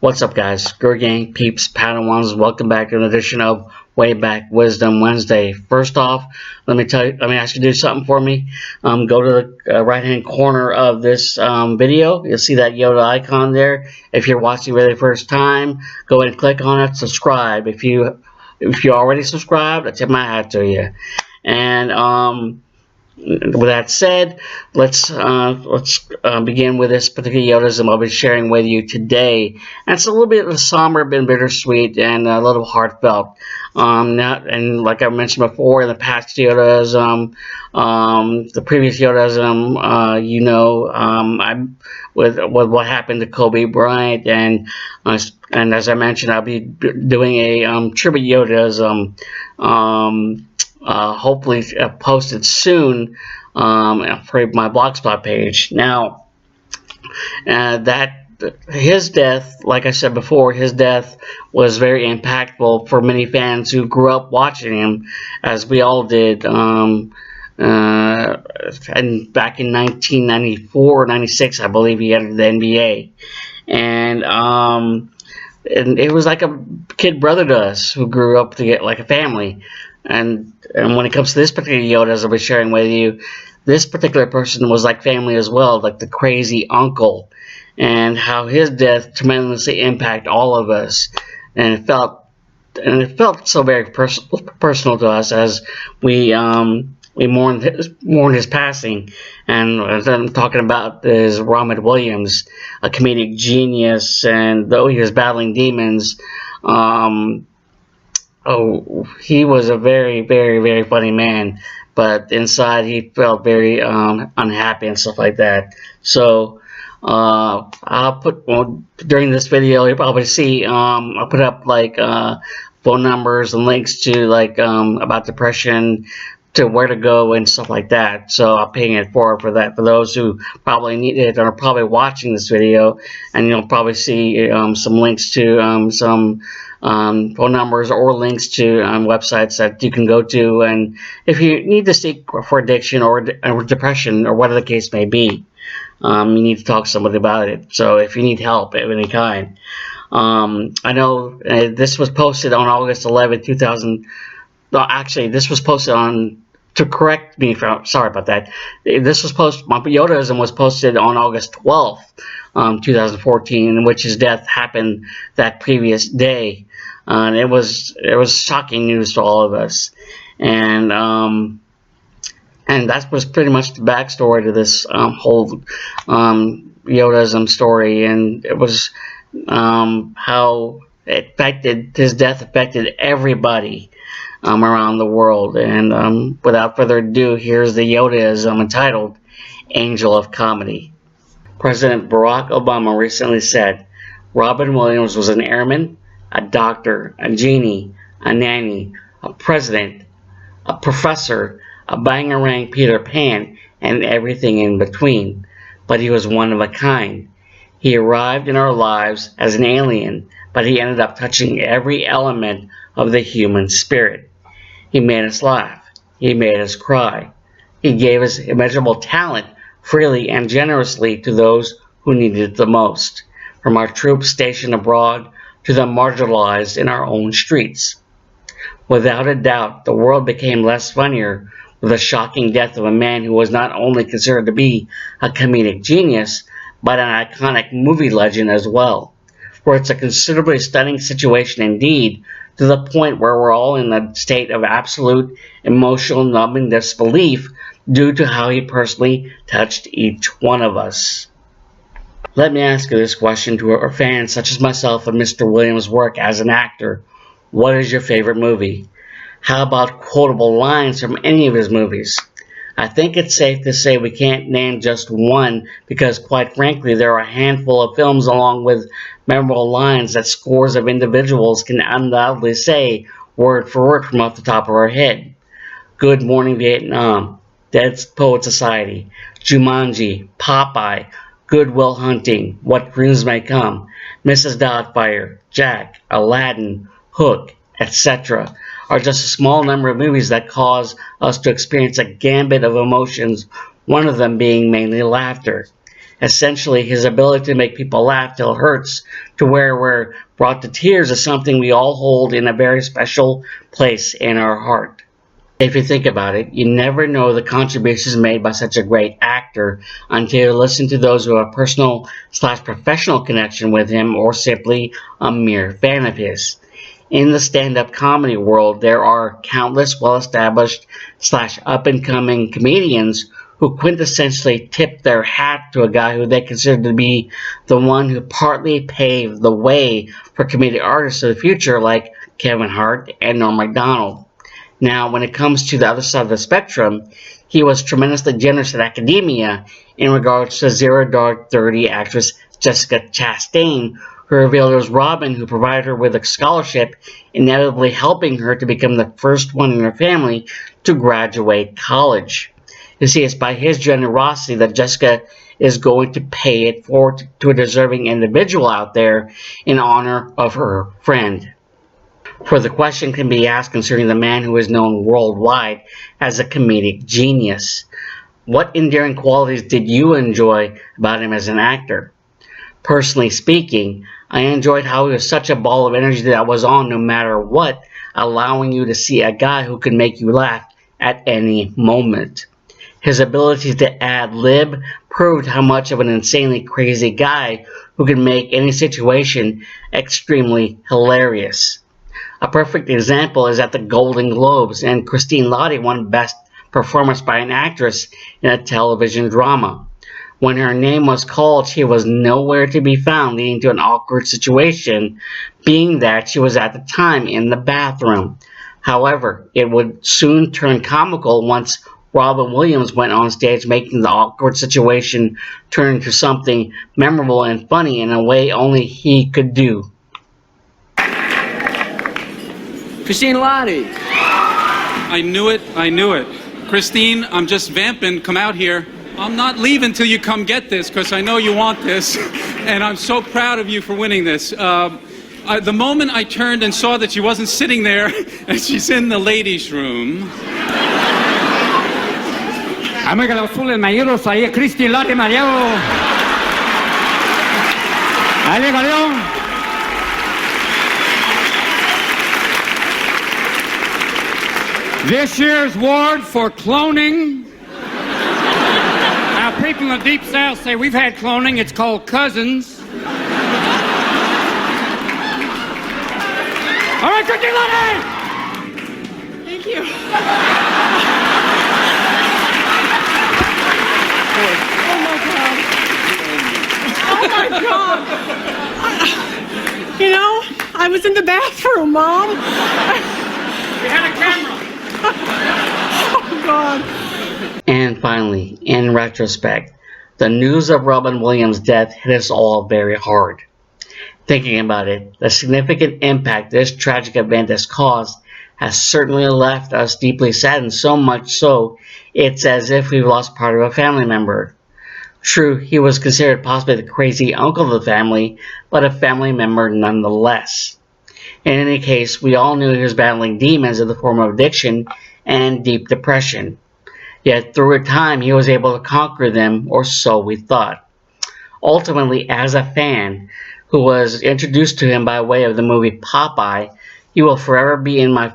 What's up, guys? Girl Gang, peeps, Padawans, welcome back to an edition of Way Back Wisdom Wednesday. First off, let me ask you to do something for me. Go to the right-hand corner of this video. You'll see that Yoda icon there. If you're watching for the first time, go ahead and click on it. Subscribe. If you already subscribed, I tip my hat to you. And with that said, let's begin with this particular Yodaism I'll be sharing with you today. And it's a little bit of a somber, bit bittersweet, and a little heartfelt. And like I mentioned before, in the past Yodaism, the previous Yodaism, with what happened to Kobe Bryant, and as I mentioned, I'll be doing a tribute Yodaism. Hopefully posted soon for my Blogspot page. Now, his death, like I said before, his death was very impactful for many fans who grew up watching him, as we all did. And back in 1994 or 96, I believe he entered the NBA, and it was like a kid brother to us who grew up to get like a family. And when it comes to this particular Yoda, as I'll be sharing with you, this particular person was like family as well, like the crazy uncle, and how his death tremendously impacted all of us, and it felt so very personal to us as we mourned his passing. And as I'm talking about is Robin Williams, a comedic genius, and though he was battling demons, he was a very, very, very funny man, but inside he felt very unhappy and stuff like that. So I'll put, during this video, you'll probably see I'll put up like phone numbers and links to like about depression, to where to go and stuff like that. So I'm paying it forward for that, for those who probably need it or are probably watching this video, and you'll probably see some links to some phone numbers or links to websites that you can go to, and if you need to seek for addiction or depression or whatever the case may be, you need to talk to somebody about it. So if you need help of any kind, I know this was posted on August 11, 2000. No, actually, this was posted on, to correct me if I'm sorry about that. This was posted, my Yodaism was posted on August 12th, 2014, in which his death happened that previous day. And it was shocking news to all of us. And that was pretty much the backstory to this whole Yodaism story. And it was how his death affected everybody around the world. And without further ado, here's the Yodaism entitled Angel of Comedy. President Barack Obama recently said Robin Williams was an airman, a doctor, a genie, a nanny, a president, a professor, a bangarang Peter Pan, and everything in between. But he was one of a kind. He arrived in our lives as an alien, but he ended up touching every element of the human spirit. He made us laugh. He made us cry. He gave us immeasurable talent freely and generously to those who needed it the most, from our troops stationed abroad to the marginalized in our own streets. Without a doubt, the world became less funnier with the shocking death of a man who was not only considered to be a comedic genius, but an iconic movie legend as well. For it's a considerably stunning situation indeed, to the point where we're all in a state of absolute emotional numbing disbelief due to how he personally touched each one of us. Let me ask you this question to our fans such as myself and Mr. Williams' work as an actor. What is your favorite movie? How about quotable lines from any of his movies? I think it's safe to say we can't name just one, because quite frankly there are a handful of films along with memorable lines that scores of individuals can undoubtedly say word for word from off the top of our head. Good Morning Vietnam, Dead Poet Society, Jumanji, Popeye, Good Will Hunting, What Dreams May Come, Mrs. Doubtfire, Jack, Aladdin, Hook, etc. are just a small number of movies that cause us to experience a gambit of emotions, one of them being mainly laughter. Essentially, his ability to make people laugh till it hurts to where we're brought to tears is something we all hold in a very special place in our heart. If you think about it, you never know the contributions made by such a great actor until you listen to those who have a personal/professional connection with him or simply a mere fan of his. In the stand-up comedy world, there are countless well-established/up-and-coming comedians who quintessentially tip their hat to a guy who they consider to be the one who partly paved the way for comedic artists of the future like Kevin Hart and Norm Macdonald. Now, when it comes to the other side of the spectrum, he was tremendously generous at academia in regards to Zero Dark 30 actress Jessica Chastain, who revealed it was Robin who provided her with a scholarship, inevitably helping her to become the first one in her family to graduate college. You see, it's by his generosity that Jessica is going to pay it forward to a deserving individual out there in honor of her friend. For the question can be asked concerning the man who is known worldwide as a comedic genius. What endearing qualities did you enjoy about him as an actor? Personally speaking, I enjoyed how he was such a ball of energy that was on no matter what, allowing you to see a guy who could make you laugh at any moment. His ability to ad-lib proved how much of an insanely crazy guy who could make any situation extremely hilarious. A perfect example is at the Golden Globes, and Christine Lottie won Best Performance by an Actress in a Television Drama. When her name was called, she was nowhere to be found, leading to an awkward situation, being that she was at the time in the bathroom. However, it would soon turn comical once Robin Williams went on stage, making the awkward situation turn into something memorable and funny in a way only he could do. Christine Lottie. I knew it. Christine, I'm just vamping. Come out here. I'm not leaving till you come get this, because I know you want this. And I'm so proud of you for winning this. The moment I turned and saw that she wasn't sitting there, and she's in the ladies' room. Amiga azules mayeros, ahí Christine Lottie Mariano. Ale, Galeón. This year's award for cloning. Now, people in the Deep South say we've had cloning. It's called cousins. All right, Christine Lottie! Thank you. Oh my God. You know, I was in the bathroom, Mom. We had a camera. Oh God. And finally, in retrospect, the news of Robin Williams' death hit us all very hard. Thinking about it, the significant impact this tragic event has caused has certainly left us deeply saddened, so much so it's as if we've lost part of a family member. True, he was considered possibly the crazy uncle of the family, but a family member nonetheless. In any case, we all knew he was battling demons in the form of addiction and deep depression. Yet through a time he was able to conquer them, or so we thought. Ultimately, as a fan who was introduced to him by way of the movie Popeye, he will forever be in my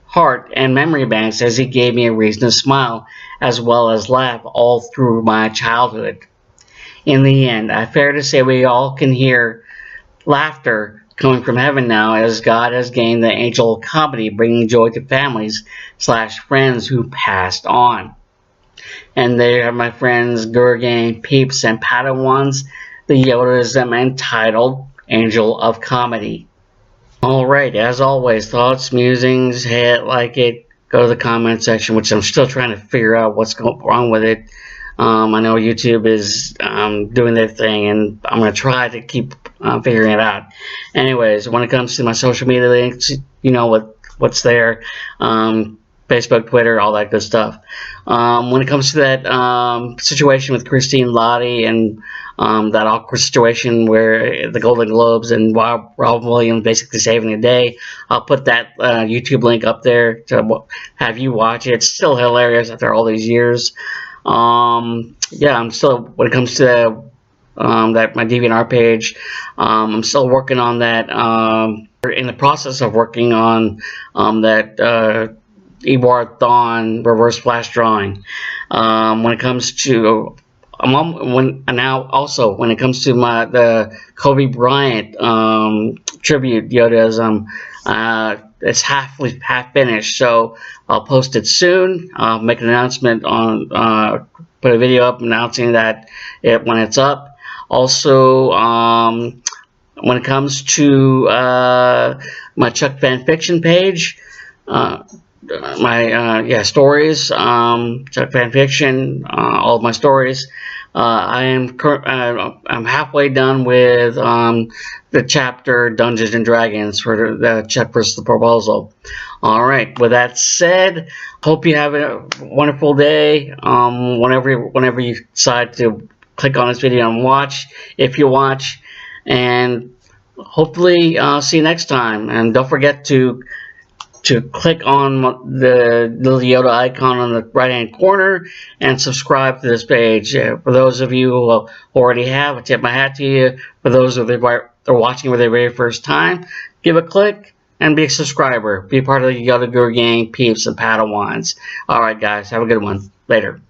heart and memory banks as he gave me a reason to smile as well as laugh all through my childhood. In the end, I fair to say we all can hear laughter coming from heaven now as God has gained the angel of comedy, bringing joy to families/friends who passed on. And there are my friends Gurgang, Peeps, and Padawans, the Yodaism entitled Angel of Comedy. Alright, as always, thoughts, musings, hit, like it, go to the comment section, which I'm still trying to figure out what's wrong with it. I know YouTube is doing their thing, and I'm going to try to keep figuring it out. Anyways, when it comes to my social media links, you know what's there. Facebook, Twitter, all that good stuff. When it comes to that situation with Christine Lottie and that awkward situation where the Golden Globes and Robin Williams basically saving the day, I'll put that YouTube link up there to have you watch it. It's still hilarious after all these years. Yeah, I'm still, when it comes to that my DeviantArt page. I'm still working on that. We're in the process of working on that Ebar Thawne reverse flash drawing. When it comes to when it comes to the Kobe Bryant tribute Yodaism, it's half finished, so I'll post it soon. I'll make an announcement on put a video up announcing that when it's up. Also, when it comes to my Chuck fan fiction page, my stories, Chuck fan fiction, all of my stories. I'm halfway done with the chapter Dungeons and Dragons for the Chuck vs. the Proposal. All right. With that said, hope you have a wonderful day. Whenever you decide to click on this video and watch, if you watch, and hopefully see you next time. And don't forget to click on the little Yoda icon on the right hand corner and subscribe to this page. For those of you who already have, I tip my hat to you. For those of you that are watching for the very first time, give a click and be a subscriber. Be part of the Yoda Guru gang, peeps, and Padawans. Alright guys, have a good one. Later.